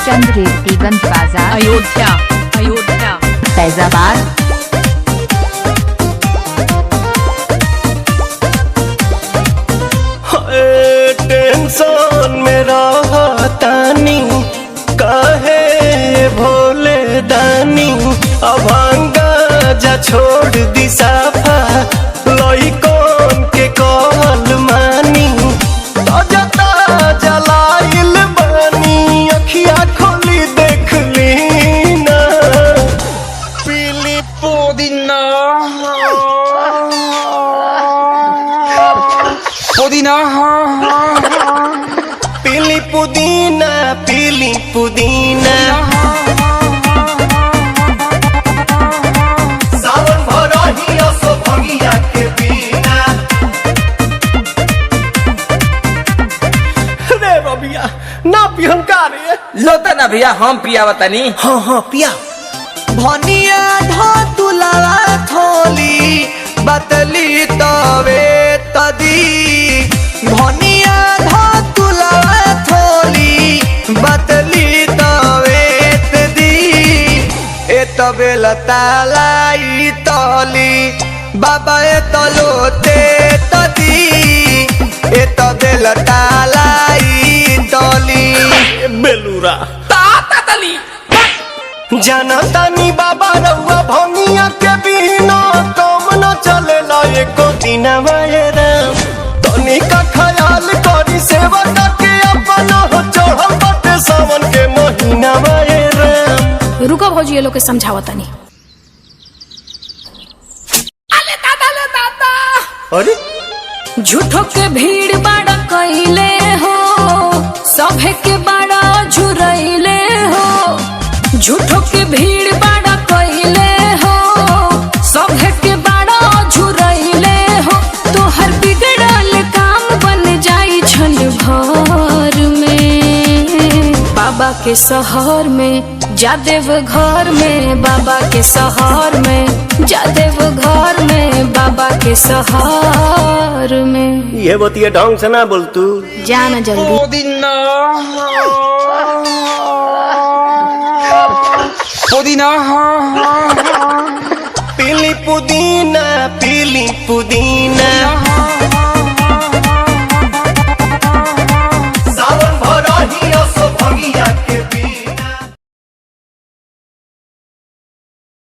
चंद रेवतीगंज बाजार अयोध्या अयोध्या फैजाबाद। टेंशन में रहतानी काहे भोले दानी अभांगा जा छोड़ दी साफा लइकन के कहल मानी ताजा ताजा लाइल बानी अखिया खोली देख ली ना पीली पुदीना पुदीना पीली पुदीना पीली पुदीना सावन भरही असो भंगिया के बिना रे बबिया ना पिहन का रे लोता ना भैया हम पिया बतानी। हाँ हाँ पिया भनिया धतुलावा थोली बतली तवे तदी भनिया धतुलावा थोली बतली तवे तदी ए तबे लतालाई तली बाबा ए तलोते तदी ए तबे लतालाई तली बेलूरा ताता तली जाना तानी बाबा रउआ भंगिया के बिना काम न चलेला एको दिन राम तनी का ख्याल करी सेवा के अपना हो चढ़ल बाटे सावन के महीना राम। रुको भौजी ये लोग के समझावतनी। अले दादा अरे झूठो के भीड़ बाड़ा कइले हो सभे के बाड़ा झुरइले हो झूठो के भीड़ बाड़ा कइले हो सभे के बाड़ा झुरइले हो तोहर बिगड़ल काम बन जाई छल भर में बाबा के शहर में जादेव घर में बाबा के शहर में जादेव घर में बाबा के शहर में ये बतिया ढंग से ना बोल तू जाना जल्दी। पुदीना पुदीना पीली पुदीना पीली पुदीना